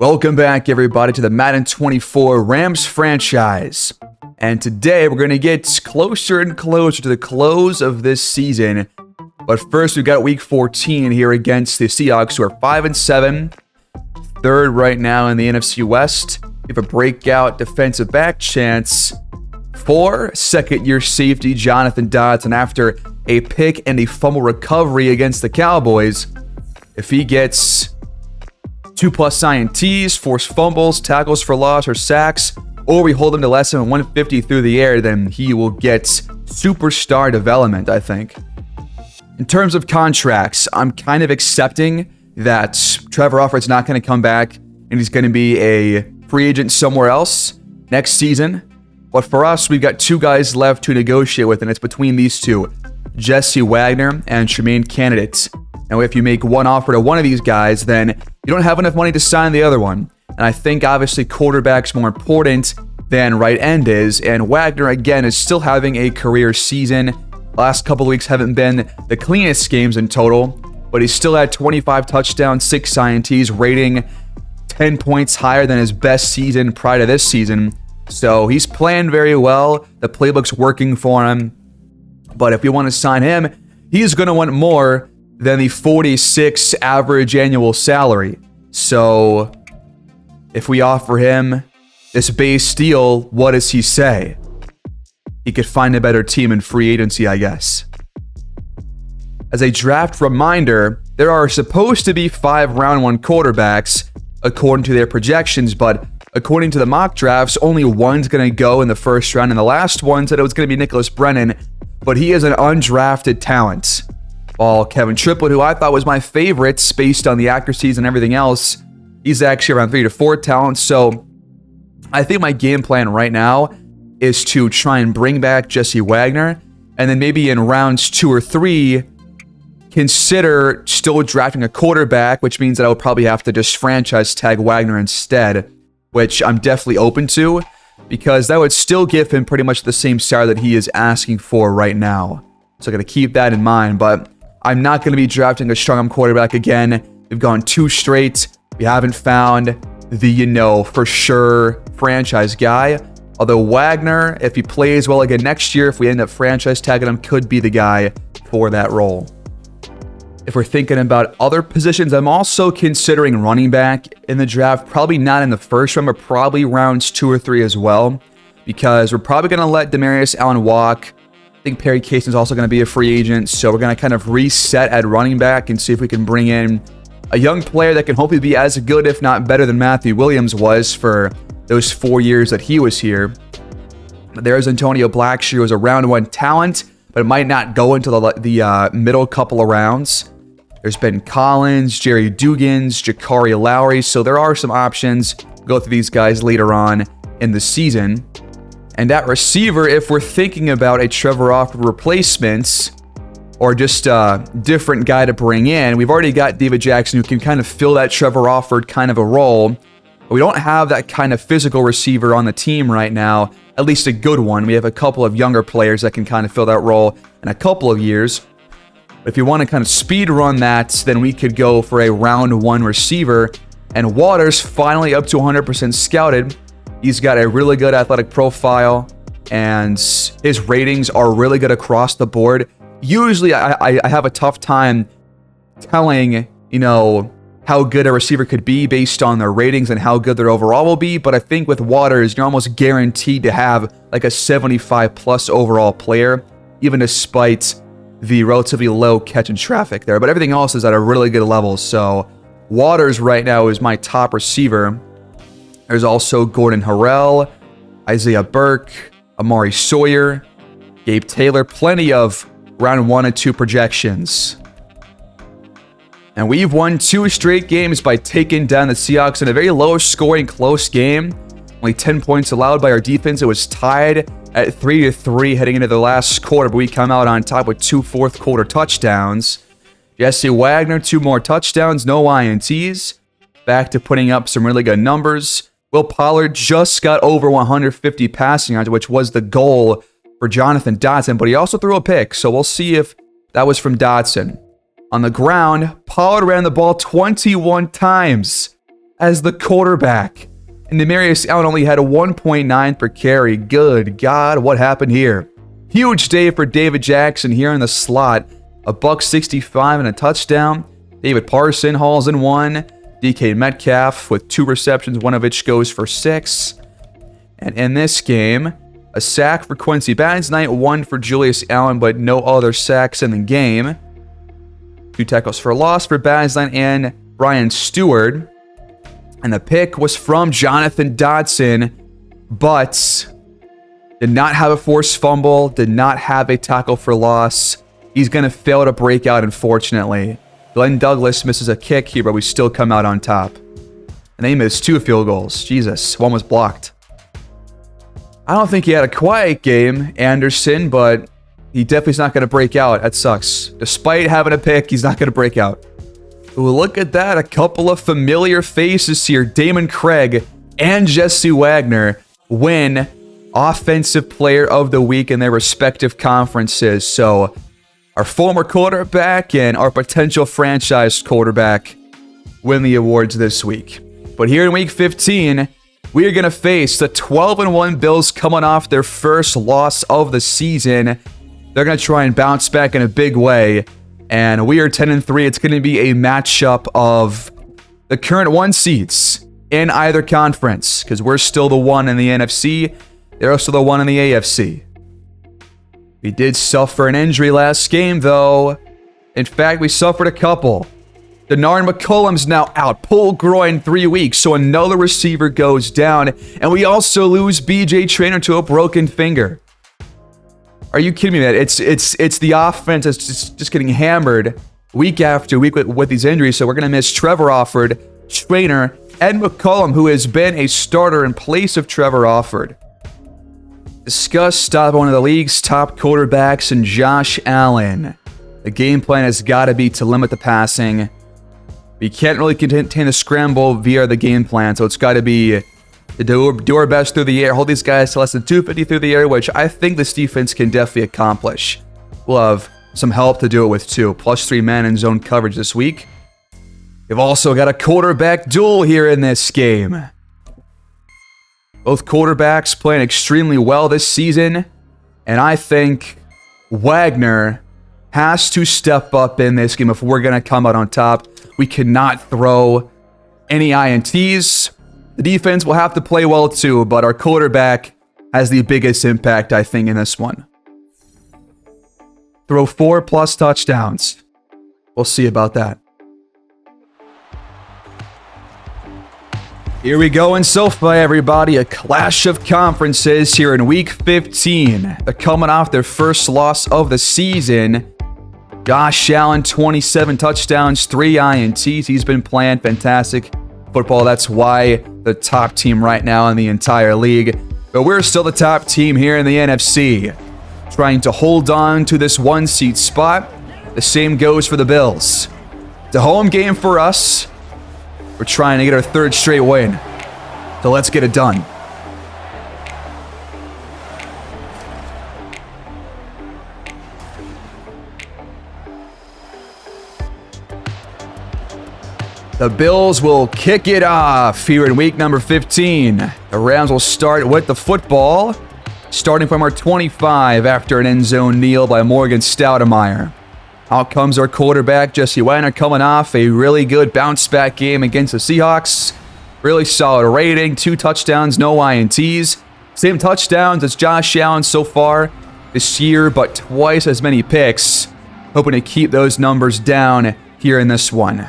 Welcome back, everybody, to the Madden 24 Rams franchise. And today we're going to get closer and closer to the close of this season. But first, we've got Week 14 here against the Seahawks, who are 5-7, third right now in the NFC West. We have a breakout defensive back chance for second-year safety Jonathan Dodson after a pick and a fumble recovery against the Cowboys. If he gets 2+ INTs, forced fumbles, tackles for loss, or sacks, or we hold him to less than 150 through the air, then he will get superstar development, I think. In terms of contracts, I'm kind of accepting that Trevor Offert's not going to come back and he's going to be a free agent somewhere else next season. But for us, we've got two guys left to negotiate with, and it's between these two, Jesse Wagner and Tremaine Candidate. Now, if you make one offer to one of these guys, then you don't have enough money to sign the other one. And I think, obviously, quarterback's more important than right end is. And Wagner, again, is still having a career season. Last couple of weeks haven't been the cleanest games in total, but he's still had 25 touchdowns, 6 INTs, rating 10 points higher than his best season prior to this season. So he's playing very well. The playbook's working for him. But if we want to sign him, he's going to want more than the 46 average annual salary. So if we offer him this base deal, what does he say? He could find a better team in free agency, I guess. As a draft reminder, there are supposed to be 5 round 1 quarterbacks according to their projections, but according to the mock drafts, only one's going to go in the first round, and the last one said it was going to be Nicholas Brennan, but he is an undrafted talent. While Kevin Triplett, who I thought was my favorite based on the accuracies and everything else, he's actually around 3 to 4 talent. So I think my game plan right now is to try and bring back Jesse Wagner, and then maybe in rounds 2 or 3, consider still drafting a quarterback, which means that I would probably have to just franchise tag Wagner instead, which I'm definitely open to, because that would still give him pretty much the same salary that he is asking for right now. So I got to keep that in mind, but I'm not going to be drafting a strong-arm quarterback again. We've gone 2 straight. We haven't found the, for sure franchise guy. Although Wagner, if he plays well again next year, if we end up franchise tagging him, could be the guy for that role. If we're thinking about other positions, I'm also considering running back in the draft. Probably not in the first round, but probably rounds 2 or 3 as well, because we're probably going to let Demarius Allen walk. I think Perry Cason's also going to be a free agent, so we're going to kind of reset at running back and see if we can bring in a young player that can hopefully be as good, if not better, than Matthew Williams was for those 4 years that he was here. There's Antonio Blackshear, who was a round 1 talent, but it might not go into the middle couple of rounds. There's Ben Collins, Jerry Dugans, Jakari Lowry, so there are some options. We'll go through these guys later on in the season. And at receiver, if we're thinking about a Trevor Offer replacement or just a different guy to bring in, we've already got David Jackson, who can kind of fill that Trevor Offer kind of a role. But we don't have that kind of physical receiver on the team right now, at least a good one. We have a couple of younger players that can kind of fill that role in a couple of years. But if you want to kind of speed run that, then we could go for a round 1 receiver. And Waters finally up to 100% scouted. He's got a really good athletic profile, and his ratings are really good across the board. Usually, I have a tough time telling, how good a receiver could be based on their ratings and how good their overall will be. But I think with Waters, you're almost guaranteed to have like a 75+ overall player, even despite the relatively low catch and traffic there. But everything else is at a really good level. So Waters right now is my top receiver. There's also Gordon Harrell, Isaiah Burke, Amari Sawyer, Gabe Taylor, plenty of round 1 and 2 projections. And we've won 2 straight games by taking down the Seahawks in a very low-scoring, close game. Only 10 points allowed by our defense. It was tied at 3-3 heading into the last quarter, but we come out on top with 2 fourth-quarter touchdowns. Jesse Wagner, 2 more touchdowns, no INTs. Back to putting up some really good numbers. Will Pollard just got over 150 passing yards, which was the goal for Jonathan Dodson, but he also threw a pick, so we'll see if that was from Dodson. On the ground, Pollard ran the ball 21 times. as the quarterback. And Demarius Allen only had a 1.9 per carry. Good God, what happened here? Huge day for David Jackson here in the slot. A $165 and a touchdown. David Parson hauls in one. DK Metcalf with 2 receptions, one of which goes for 6. And in this game, a sack for Quincy Badens-Knight, 1 for Julius Allen, but no other sacks in the game. 2 tackles for loss for Badens-Knight and Brian Stewart. And the pick was from Jonathan Dotson, but did not have a forced fumble, did not have a tackle for loss. He's going to fail to break out, unfortunately. Glenn Douglas misses a kick here, but we still come out on top. And they missed 2 field goals. Jesus, one was blocked. I don't think he had a quiet game, Anderson, but he definitely is not going to break out. That sucks. Despite having a pick, he's not going to break out. Ooh, look at that. A couple of familiar faces here. Damon Craig and Jesse Wagner win Offensive Player of the Week in their respective conferences. So our former quarterback and our potential franchise quarterback win the awards this week. But here in Week 15, we are going to face the 12-1 Bills coming off their first loss of the season. They're going to try and bounce back in a big way. And we are 10-3. It's going to be a matchup of the current 1 seeds in either conference, because we're still the 1 in the NFC. They're also the 1 in the AFC. We did suffer an injury last game, though. In fact, we suffered a couple. Denard McCullum's now out. Pull groin 3 weeks, so another receiver goes down. And we also lose BJ Traynor to a broken finger. Are you kidding me, man? It's the offense that's just getting hammered week after week with these injuries. So we're going to miss Trevor Offord, Traynor, and McCollum, who has been a starter in place of Trevor Offord. Discuss stop one of the league's top quarterbacks and Josh Allen. The game plan has got to be to limit the passing. We can't really contain the scramble via the game plan, so it's got to be to do our best through the air, hold these guys to less than 250 through the air, which I think this defense can definitely accomplish. We'll have some help to do it with too. +3 man in zone coverage this week. We've also got a quarterback duel here in this game. Both quarterbacks playing extremely well this season, and I think Wagner has to step up in this game if we're going to come out on top. We cannot throw any INTs. The defense will have to play well too, but our quarterback has the biggest impact, I think, in this one. Throw 4+ touchdowns. We'll see about that. Here we go in SoFi, everybody. A clash of conferences here in Week 15. They're coming off their first loss of the season. Josh Allen, 27 touchdowns, 3 INTs. He's been playing fantastic football. That's why the top team right now in the entire league. But we're still the top team here in the NFC, trying to hold on to this 1-seed spot. The same goes for the Bills. It's a home game for us. We're trying to get our 3rd straight win. So let's get it done. The Bills will kick it off here in week number 15. The Rams will start with the football, starting from our 25 after an end zone kneel by Morgan Stoudemire. Out comes our quarterback, Jesse Wagner, coming off a really good bounce-back game against the Seahawks. Really solid rating, 2 touchdowns, no INTs. Same touchdowns as Josh Allen so far this year, but twice as many picks. Hoping to keep those numbers down here in this one.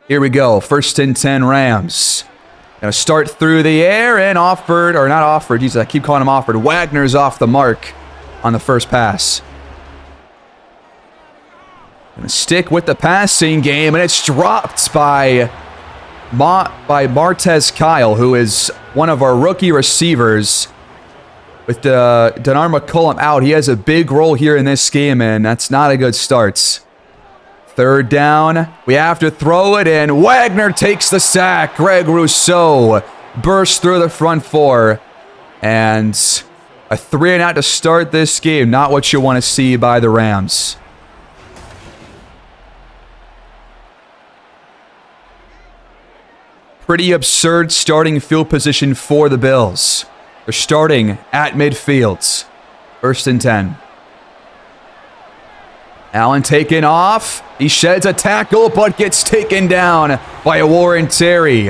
Here we go, 1st and 10 Rams. Gonna start through the air and Offord, or not Offord, geez, I keep calling him Offord. Wagner's off the mark on the first pass. Gonna stick with the passing game, and it's dropped by Martez Kyle, who is one of our rookie receivers. With Denard McCullum out, he has a big role here in this game, and that's not a good start. 3rd down, we have to throw it in. Wagner takes the sack. Greg Rousseau bursts through the front 4. And a 3-and-out to start this game. Not what you want to see by the Rams. Pretty absurd starting field position for the Bills. They're starting at midfield. 1st and 10. Allen taken off. He sheds a tackle, but gets taken down by Warren Terry.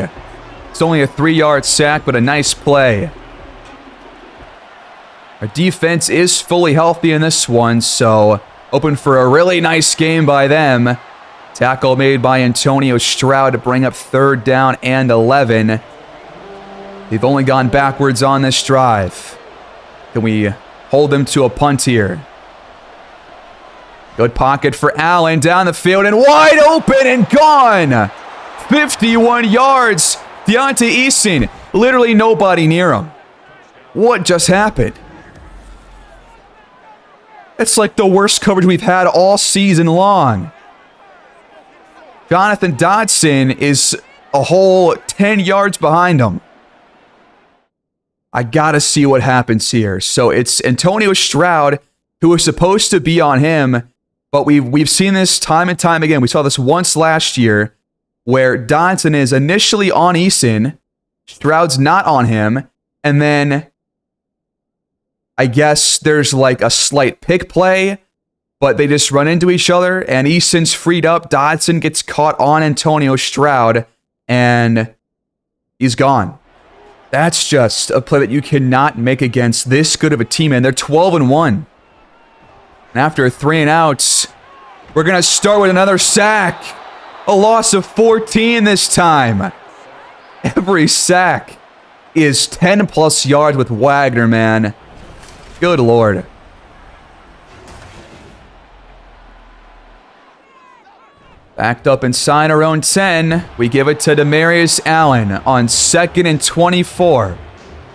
It's only a 3-yard sack, but a nice play. Our defense is fully healthy in this one, so open for a really nice game by them. Tackle made by Antonio Stroud to bring up 3rd down and 11. They've only gone backwards on this drive. Can we hold them to a punt here? Good pocket for Allen down the field and wide open and gone. 51 yards. Deontay Eason, literally nobody near him. What just happened? It's like the worst coverage we've had all season long. Jonathan Dodson is a whole 10 yards behind him. I gotta see what happens here. So it's Antonio Stroud who is supposed to be on him, but we've seen this time and time again. We saw this once last year where Dodson is initially on Eason, Stroud's not on him, and then I guess there's like a slight pick play, but they just run into each other, and Eason's freed up. Dodson gets caught on Antonio Stroud, and he's gone. That's just a play that you cannot make against this good of a team, and they're 12-1. And after 3 and outs, we're going to start with another sack. A loss of 14 this time. Every sack is 10-plus yards with Wagner, man. Good Lord. Backed up inside our own 10. We give it to Demarius Allen on 2nd and 24.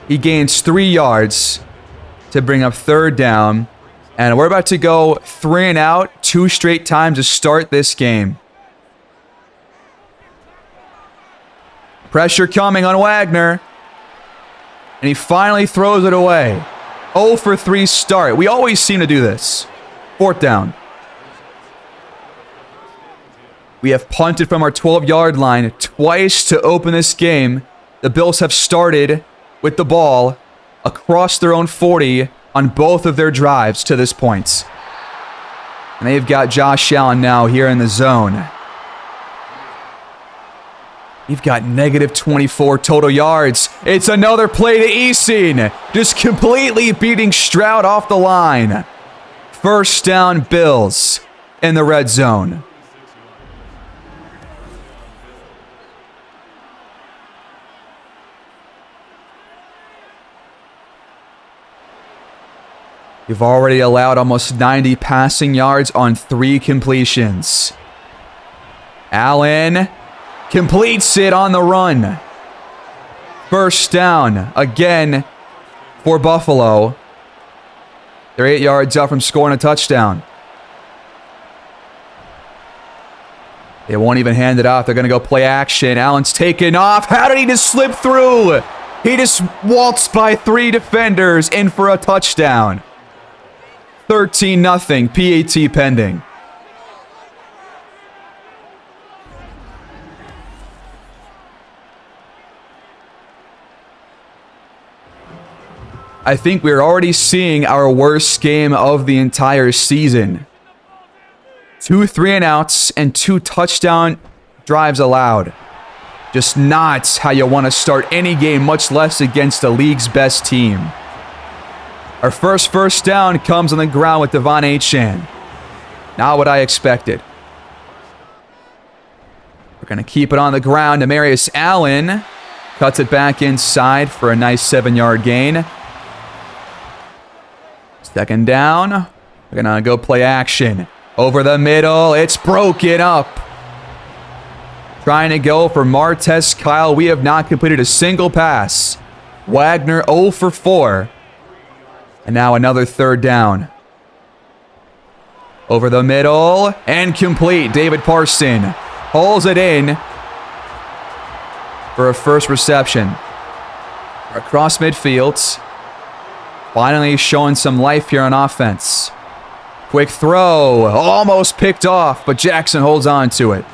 He gains 3 yards to bring up 3rd down. And we're about to go 3 and out 2 straight times to start this game. Pressure coming on Wagner. And he finally throws it away. 0 for 3 start. We always seem to do this. 4th down. We have punted from our 12-yard line twice to open this game. The Bills have started with the ball across their own 40 on both of their drives to this point. And they've got Josh Allen now here in the zone. We've got negative 24 total yards. It's another play to Eason. Just completely beating Stroud off the line. 1st down Bills in the red zone. You've already allowed almost 90 passing yards on 3 completions. Allen completes it on the run. 1st down again for Buffalo. They're 8 yards out from scoring a touchdown. They won't even hand it off. They're going to go play action. Allen's taken off. How did he just slip through? He just waltzed by 3 defenders in for a touchdown. 13-0, PAT pending. I think we're already seeing our worst game of the entire season. 2 3-and-outs and 2 touchdown drives allowed. Just not how you want to start any game, much less against the league's best team. Our first down comes on the ground with Devon Achane. Not what I expected. We're going to keep it on the ground. Demarius Allen cuts it back inside for a nice 7-yard gain. 2nd down. We're going to go play action. Over the middle. It's broken up. Trying to go for Martez Kyle. We have not completed a single pass. Wagner 0 for 4. And now another 3rd down. Over the middle and complete. David Parson pulls it in for a first reception. Across midfield. Finally showing some life here on offense. Quick throw. Almost picked off, but Jackson holds on to it.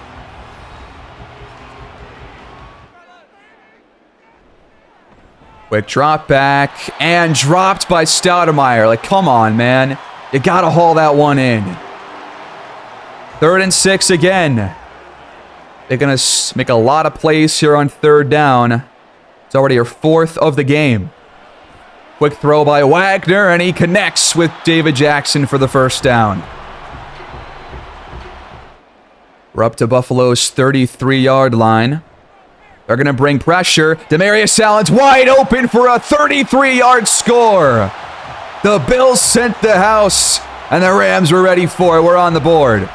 Quick drop back and dropped by Stoudemire. Like, come on, man. You got to haul that one in. 3rd and 6 again. They're going to make a lot of plays here on 3rd down. It's already your 4th of the game. Quick throw by Wagner, and he connects with David Jackson for the 1st down. We're up to Buffalo's 33-yard line. They're going to bring pressure. Demarius Allen's wide open for a 33-yard score. The Bills sent the house, and the Rams were ready for it. We're on the board.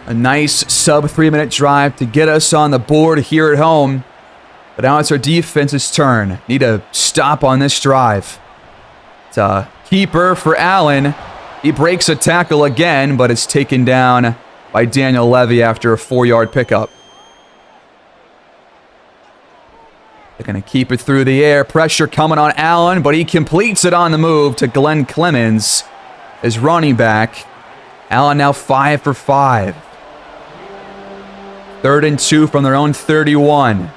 A nice sub-3-minute drive to get us on the board here at home. But now it's our defense's turn. Need a stop on this drive. It's a keeper for Allen. He breaks a tackle again, but it's taken down by Daniel Levy after a 4-yard pickup. They're going to keep it through the air. Pressure coming on Allen, but he completes it on the move to Glenn Clemens, his running back. Allen now 5 for 5. 3rd and 2 from their own 31.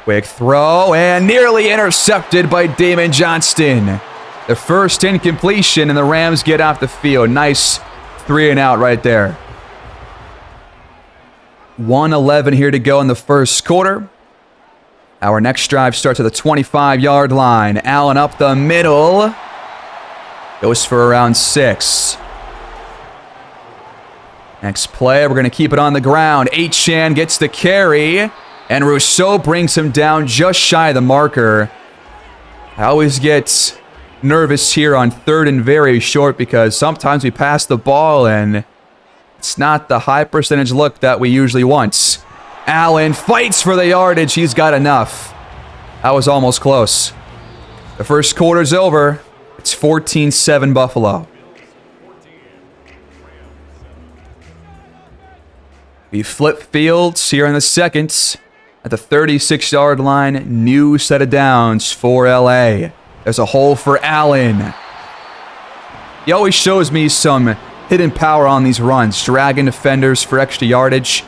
Quick throw and nearly intercepted by Damon Johnston. The first incompletion, and the Rams get off the field. Nice 3-and-out right there. 1:11 here to go in the first quarter. Our next drive starts at the 25-yard line. Allen up the middle. Goes for around 6. Next play, we're going to keep it on the ground. Achane gets the carry, and Rousseau brings him down just shy of the marker. I always get nervous here on 3rd and very short because sometimes we pass the ball and it's not the high percentage look that we usually want. Allen fights for the yardage. He's got enough. That was almost close. The first quarter's over. It's 14-7 Buffalo. We flip fields here in the second. At the 36-yard line, new set of downs for LA. There's a hole for Allen. He always shows me some hidden power on these runs. Dragging defenders for extra yardage.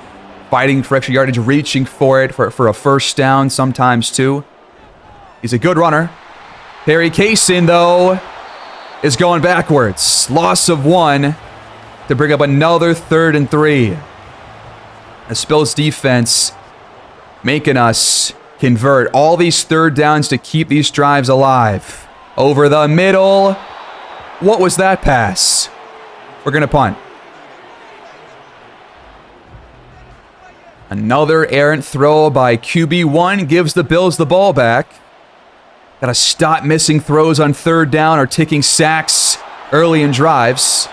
Fighting for extra yardage. Reaching for it for a 1st down sometimes too. He's a good runner. Perry Kaysen, though, is going backwards. Loss of 1 to bring up another 3rd and 3. The Bills defense making us convert all these 3rd downs to keep these drives alive. Over the middle. What was that pass? We're going to punt. Another errant throw by QB1 gives the Bills the ball back. Got to stop missing throws on 3rd down or taking sacks early in drives.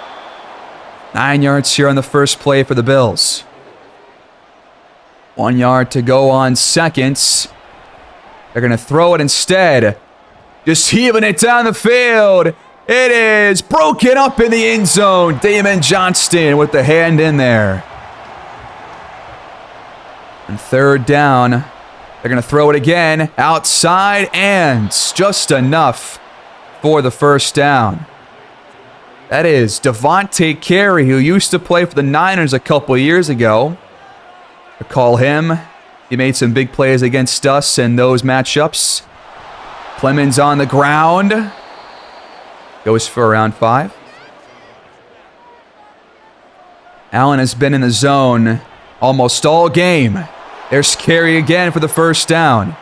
9 yards here on the first play for the Bills. 1 yard to go on 2nd. They're going to throw it instead. Just heaving it down the field. It is broken up in the end zone. Damon Johnston with the hand in there. And 3rd down. They're going to throw it again. Outside and just enough for the 1st down. That is Devontae Carey, who used to play for the Niners a couple years ago. Recall him. He made some big plays against us in those matchups. Clemens on the ground. Goes for around 5. Allen has been in the zone almost all game. There's Carey again for the 1st down.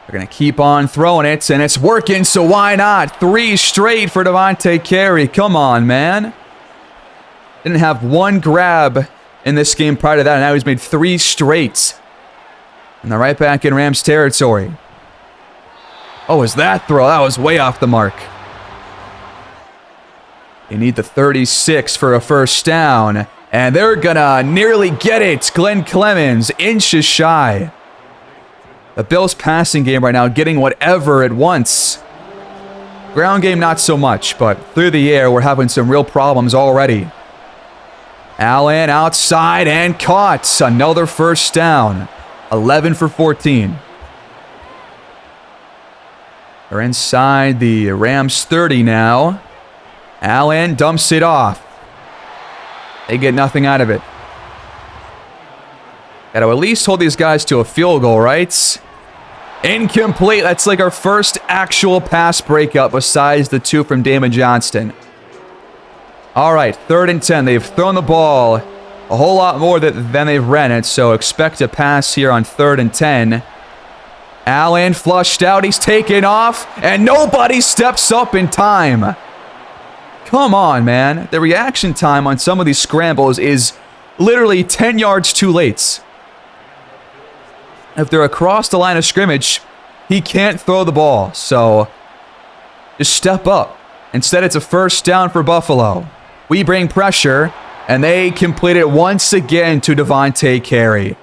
They're going to keep on throwing it, and it's working, so why not? 3 straight for Devontae Carey. Come on, man. Didn't have 1 grab in this game prior to that, and now he's made 3 straight. And they're right back in Rams territory. Oh, was that throw? That was way off the mark. They need the 36 for a 1st down, and they're going to nearly get it. Glenn Clemens, inches shy. The Bills' passing game right now getting whatever it wants. Ground game, not so much, but through the air, we're having some real problems already. Allen outside and caught. Another first down. 11 for 14. They're inside the Rams 30 now. Allen dumps it off. They get nothing out of it. Got to at least hold these guys to a field goal, right? Incomplete. That's like our first actual pass breakup besides the two from Damon Johnston. All right, 3rd and 10. They've thrown the ball a whole lot more than they've ran it, so expect a pass here on 3rd and 10. Allen flushed out. He's taken off, and nobody steps up in time. Come on, man. The reaction time on some of these scrambles is literally 10 yards too late. If they're across the line of scrimmage, he can't throw the ball, so just step up. Instead, it's a first down for Buffalo. We bring pressure, and they complete it once again to Devontae Carey.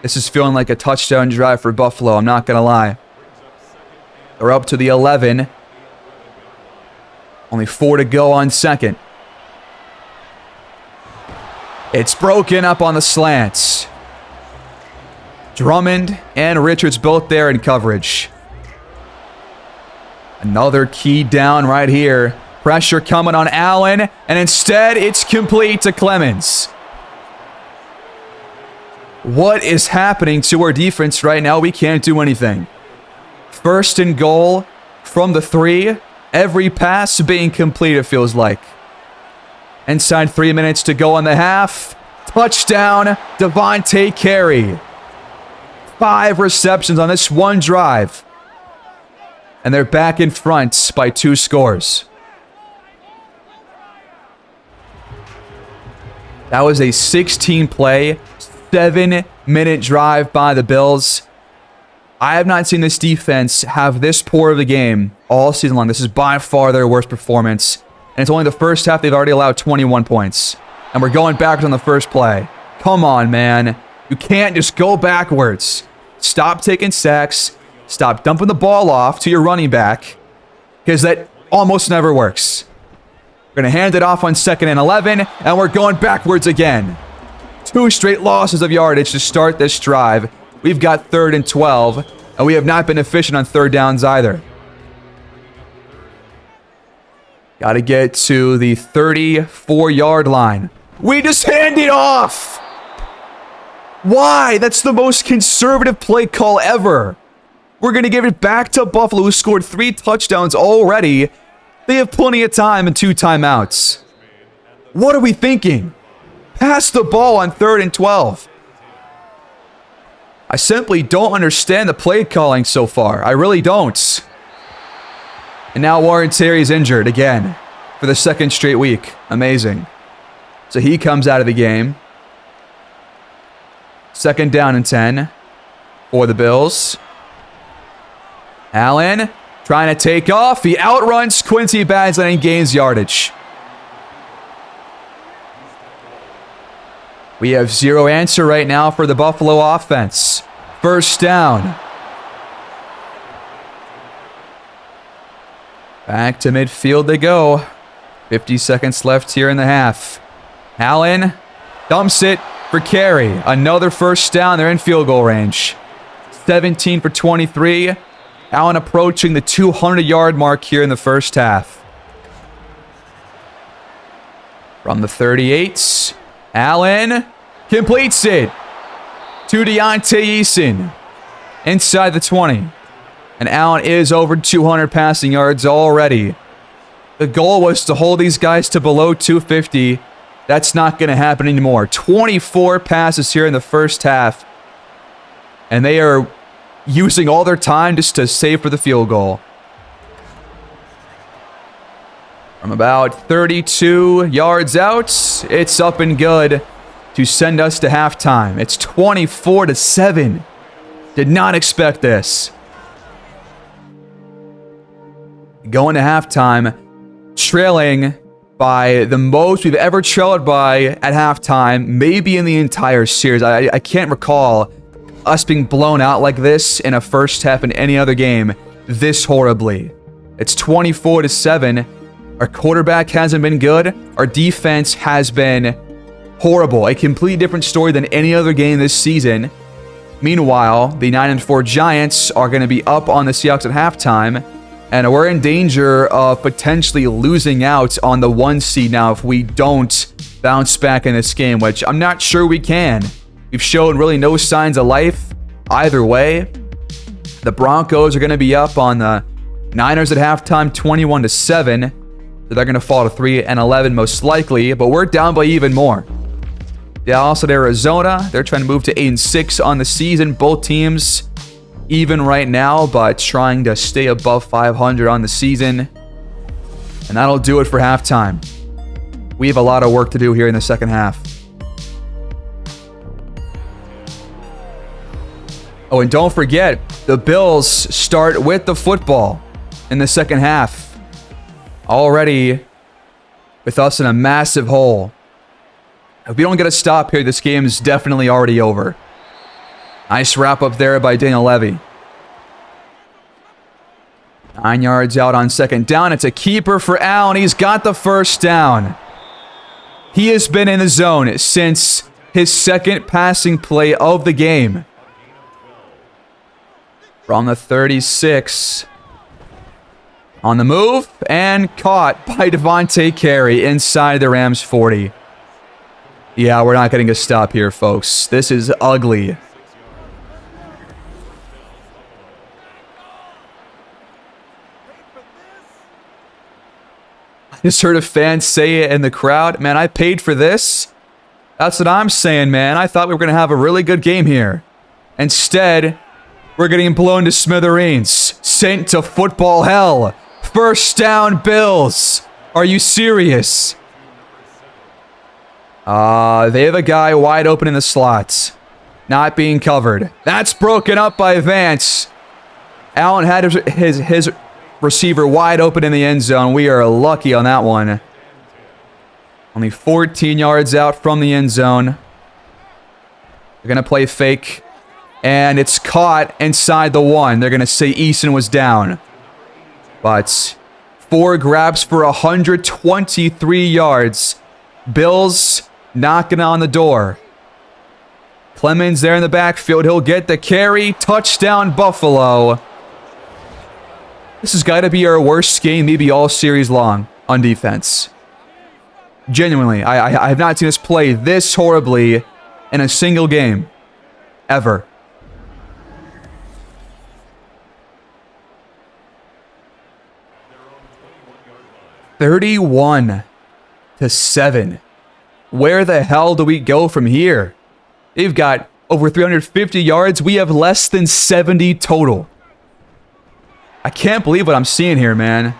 This is feeling like a touchdown drive for Buffalo, I'm not going to lie. They're up to the 11. Only 4 to go on 2nd. It's broken up on the slants. Drummond and Richards both there in coverage. Another key down right here. Pressure coming on Allen, and instead it's complete to Clemens. What is happening to our defense right now? We can't do anything. 1st and goal from the 3. Every pass being complete, it feels like. Inside 3 minutes to go on the half. Touchdown, Devontae Carey. 5 receptions on this one drive. And they're back in front by 2 scores. That was a 16-play, 7-minute drive by the Bills. I have not seen this defense have this poor of a game all season long. This is by far their worst performance. And it's only the first half they've already allowed 21 points. And we're going backwards on the first play. Come on, man. You can't just go backwards. Stop taking sacks. Stop dumping the ball off to your running back. Because that almost never works. We're going to hand it off on 2nd and 11. And we're going backwards again. 2 straight losses of yardage to start this drive. We've got 3rd and 12. And we have not been efficient on 3rd downs either. Got to get to the 34-yard line. We just hand it off! Why? That's the most conservative play call ever. We're going to give it back to Buffalo, who scored 3 touchdowns already. They have plenty of time and 2 timeouts. What are we thinking? Pass the ball on 3rd and 12. I simply don't understand the play calling so far. I really don't. And now Warren Terry's injured again for the 2nd straight week. Amazing. So he comes out of the game. 2nd down and 10 for the Bills. Allen trying to take off. He outruns Quincy Badgley and gains yardage. We have 0 answer right now for the Buffalo offense. 1st down. Back to midfield they go. 50 seconds left here in the half. Allen dumps it for Carey. Another 1st down. They're in field goal range. 17 for 23. Allen approaching the 200-yard mark here in the first half. From the 38, Allen completes it to Deontay Eason inside the 20. And Allen is over 200 passing yards already. The goal was to hold these guys to below 250. That's not going to happen anymore. 24 passes here in the first half. And they are using all their time just to save for the field goal. From about 32 yards out, it's up and good to send us to halftime. It's 24-7. Did not expect this. Going to halftime, trailing by the most we've ever trailed by at halftime, maybe in the entire series. I can't recall us being blown out like this in a first half in any other game this horribly. It's 24-7. Our quarterback hasn't been good. Our defense has been horrible. A completely different story than any other game this season. Meanwhile, the 9-4 Giants are going to be up on the Seahawks at halftime, and we're in danger of potentially losing out on the 1 seed now if we don't bounce back in this game, which I'm not sure we can. We've shown really no signs of life either way. The Broncos are going to be up on the Niners at halftime, 21-7. So they're going to fall to 3-11 most likely, but we're down by even more. Dallas at Arizona, they're trying to move to 8-6 on the season. Both teams even right now, but trying to stay above 500 on the season. And that'll do it for halftime. We have a lot of work to do here in the second half. Oh, and don't forget, the Bills start with the football in the second half. Already with us in a massive hole. If we don't get a stop here, this game is definitely already over. Nice wrap up there by Daniel Levy. 9 yards out on second down. It's a keeper for Allen. He's got the first down. He has been in the zone since his second passing play of the game. From the 36. On the move and caught by Devontae Carey inside the Rams 40. Yeah, we're not getting a stop here, folks. This is ugly. I just heard a fan say it in the crowd. Man, I paid for this. That's what I'm saying, man. I thought we were going to have a really good game here. Instead, we're getting blown to smithereens. Sent to football hell. First down, Bills. Are you serious? They have a guy wide open in the slots. Not being covered. That's broken up by Vance. Allen had his receiver wide open in the end zone. We are lucky on that one. Only 14 yards out from the end zone. They're going to play fake. And it's caught inside the 1. They're going to say Eason was down. But 4 grabs for 123 yards. Bills knocking on the door. Clemens there in the backfield. He'll get the carry. Touchdown, Buffalo. This has got to be our worst game, maybe all series long, on defense. Genuinely, I have not seen us play this horribly in a single game. Ever. $31-7. Where the hell do we go from here? They've got over 350 yards. We have less than 70 total. I can't believe what I'm seeing here, man.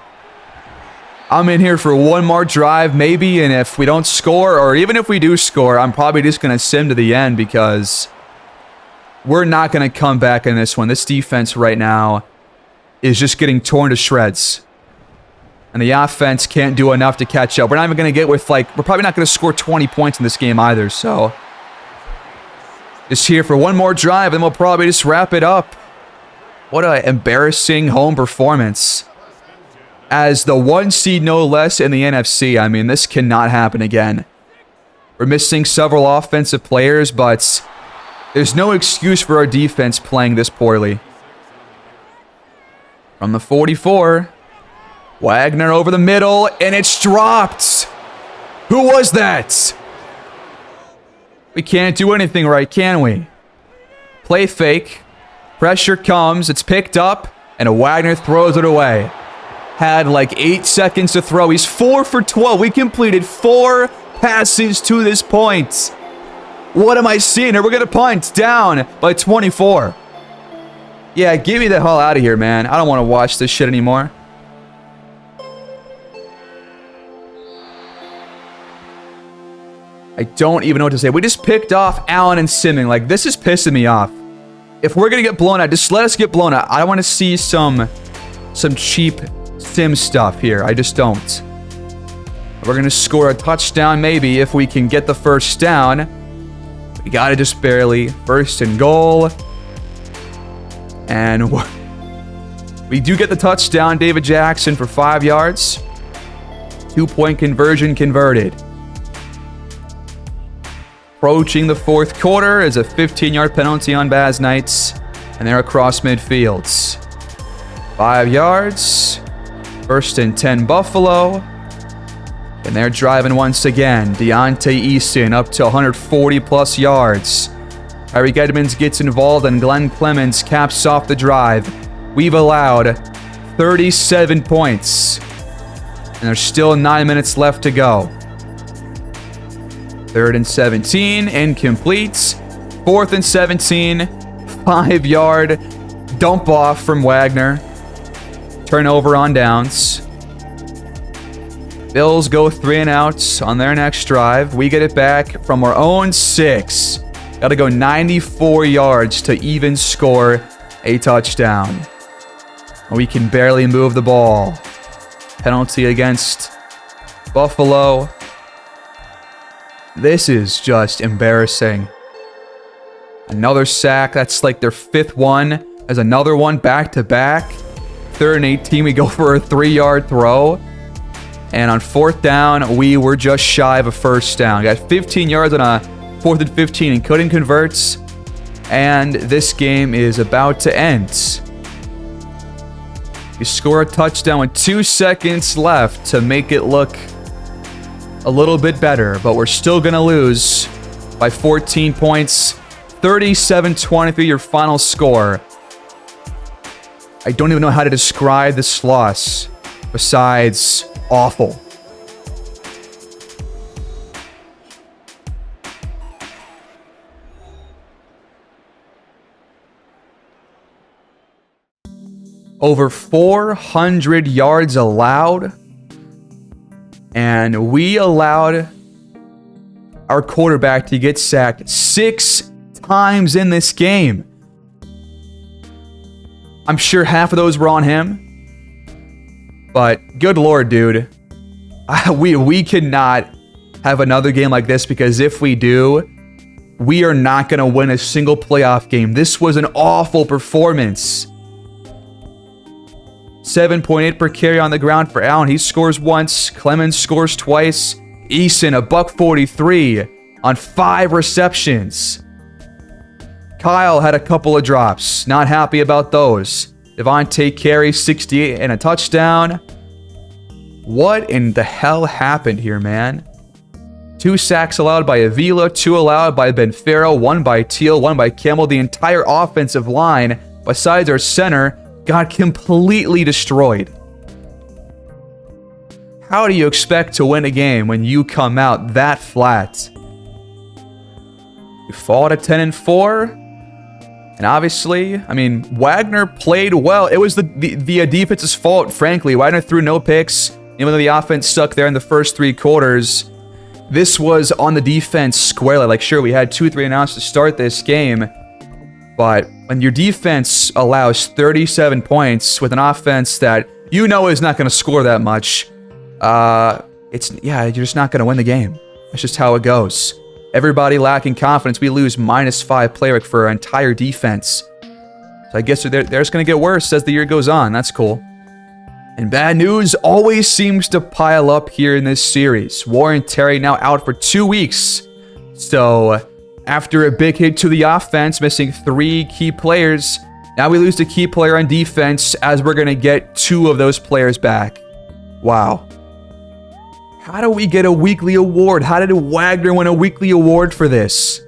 I'm in here for one more drive, maybe, and if we don't score, or even if we do score, I'm probably just going to sim to the end because we're not going to come back in this one. This defense right now is just getting torn to shreds. And the offense can't do enough to catch up. We're not even going to get with, we're probably not going to score 20 points in this game either, so. Just here for one more drive, and we'll probably just wrap it up. What an embarrassing home performance. As the 1 seed, no less, in the NFC. I mean, this cannot happen again. We're missing several offensive players, but there's no excuse for our defense playing this poorly. From the 44. Wagner over the middle, and it's dropped. Who was that? We can't do anything right, can we? Play fake. Pressure comes. It's picked up, and Wagner throws it away. Had 8 seconds to throw. He's 4 for 12. We completed 4 passes to this point. What am I seeing here? We're going to punt down by 24. Yeah, get me the hell out of here, man. I don't want to watch this shit anymore. I don't even know what to say. We just picked off Allen and Simming. This is pissing me off. If we're going to get blown out, just let us get blown out. I don't want to see some cheap sim stuff here. I just don't. We're going to score a touchdown maybe if we can get the first down. We got it just barely. First and goal. And we do get the touchdown. David Jackson for 5 yards. 2-point conversion converted. approaching the fourth quarter is a 15-yard penalty on Baz Knights, and they're across midfields. 5 yards. 1st and 10 Buffalo. And they're driving once again. Deontay Easton up to 140-plus yards. Eric Edmonds gets involved, and Glenn Clemens caps off the drive. We've allowed 37 points. And there's still 9 minutes left to go. 3rd and 17, incomplete. 4th and 17, 5-yard dump off from Wagner. Turnover on downs. Bills go 3 and outs on their next drive. We get it back from our own 6. Got to go 94 yards to even score a touchdown. We can barely move the ball. Penalty against Buffalo. This is just embarrassing. Another sack. That's like their 5th one. There's another one back to back. 3rd and 18, we go for a 3-yard throw. And on 4th down, we were just shy of a 1st down. Got 15 yards on a 4th and 15 and couldn't convert. And this game is about to end. You score a touchdown with 2 seconds left to make it look a little bit better. But we're still going to lose by 14 points. 37-23, your final score. I don't even know how to describe this loss besides awful. Over 400 yards allowed. And we allowed our quarterback to get sacked 6 times in this game. I'm sure half of those were on him. But good Lord, dude. We cannot have another game like this, because if we do, we are not going to win a single playoff game. This was an awful performance. 7.8 per carry on the ground for Allen. He scores once. Clemens scores twice. Eason, a $143 on 5 receptions. Kyle had a couple of drops. Not happy about those. Devontae carry 68 and a touchdown. What in the hell happened here, man? 2 sacks allowed by Avila, 2 allowed by Ben Farrow, 1 by Teal, 1 by Campbell. The entire offensive line, besides our center, got completely destroyed. How do you expect to win a game when you come out that flat? You fall to 10-4. And obviously, I mean, Wagner played well. It was the defense's fault, frankly. Wagner threw no picks, even though the offense sucked there in the first 3 quarters. This was on the defense squarely. Like, sure, we had 2-3 and outs to start this game. But when your defense allows 37 points with an offense that you know is not going to score that much, you're just not going to win the game. That's just how it goes. Everybody lacking confidence. We lose -5 play rate for our entire defense. So I guess they're just going to get worse as the year goes on. That's cool. And bad news always seems to pile up here in this series. Warren Terry now out for 2 weeks. So after a big hit to the offense, missing 3 key players, now we lose the key player on defense as we're going to get 2 of those players back. Wow. How do we get a weekly award? How did Wagner win a weekly award for this?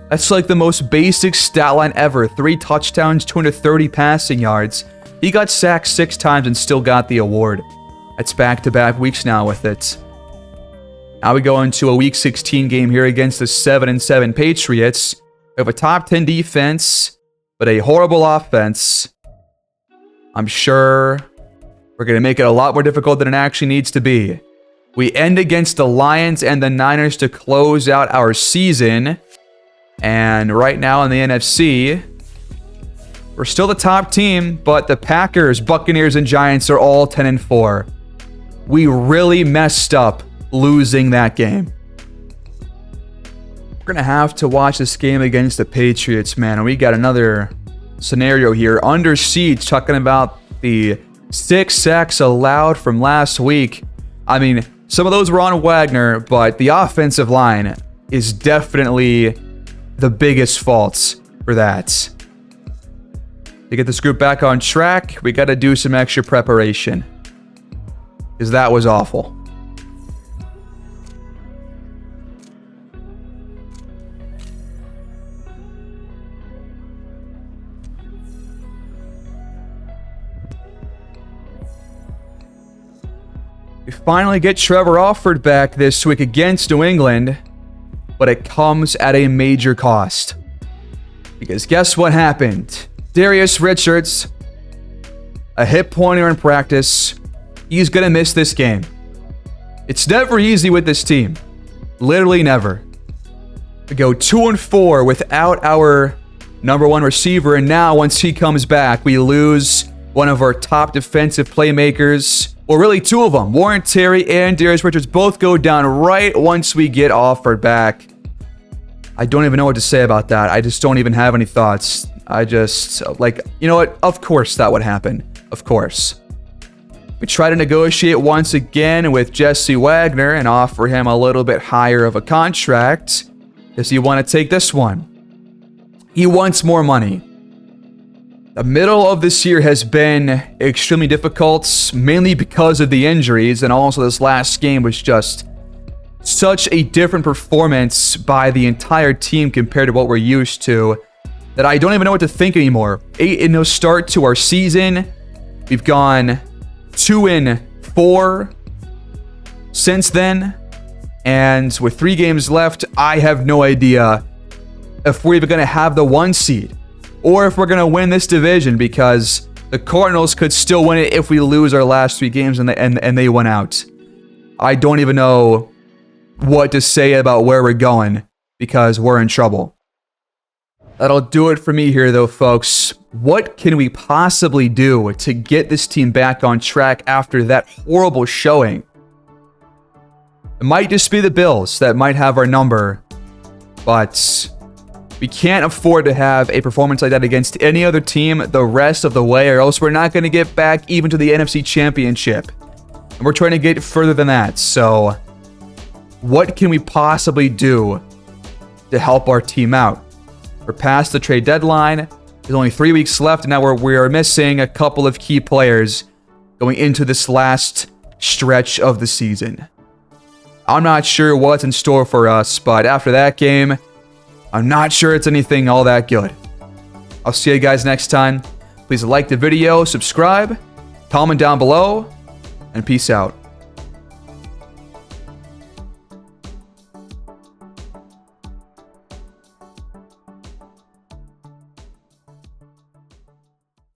That's like the most basic stat line ever. 3 touchdowns, 230 passing yards. He got sacked 6 times and still got the award. That's back-to-back weeks now with it. Now we go into a Week 16 game here against the 7-7 Patriots. We have a top 10 defense, but a horrible offense. I'm sure we're going to make it a lot more difficult than it actually needs to be. We end against the Lions and the Niners to close out our season. And right now in the NFC, we're still the top team, but the Packers, Buccaneers, and Giants are all 10-4. We really messed up losing that game. We're going to have to watch this game against the Patriots, man. And we got another scenario here. Under siege, talking about the 6 sacks allowed from last week. I mean, some of those were on Wagner, but the offensive line is definitely the biggest fault for that. To get this group back on track, we got to do some extra preparation. Because that was awful. We finally get Trevor Alford back this week against New England, but it comes at a major cost. Because guess what happened? Darius Richards, a hip pointer in practice, he's going to miss this game. It's never easy with this team. Literally never. We go 2-4 without our number one receiver, and now once he comes back, we lose one of our top defensive playmakers. Well, really two of them. Warren Terry and Darius Richards both go down right once we get Alford back. I don't even know what to say about that. I just don't even have any thoughts. I just, like, you know what? Of course that would happen. Of course. We try to negotiate once again with Jesse Wagner and offer him a little bit higher of a contract. Does he want to take this one? He wants more money. The middle of this year has been extremely difficult, mainly because of the injuries, and also this last game was just such a different performance by the entire team compared to what we're used to that I don't even know what to think anymore. 8-0 start to our season. We've gone 2-4 since then, and with 3 games left, I have no idea if we're even going to have the 1 seed. Or if we're going to win this division, because the Cardinals could still win it if we lose our last 3 games and they went out. I don't even know what to say about where we're going, because we're in trouble. That'll do it for me here, though, folks. What can we possibly do to get this team back on track after that horrible showing? It might just be the Bills that might have our number, but we can't afford to have a performance like that against any other team the rest of the way, or else we're not going to get back even to the NFC Championship. And we're trying to get further than that. So what can we possibly do to help our team out? We're past the trade deadline. There's only 3 weeks left, and now we are missing a couple of key players going into this last stretch of the season. I'm not sure what's in store for us, but after that game, I'm not sure it's anything all that good. I'll see you guys next time. Please like the video, subscribe, comment down below, and peace out.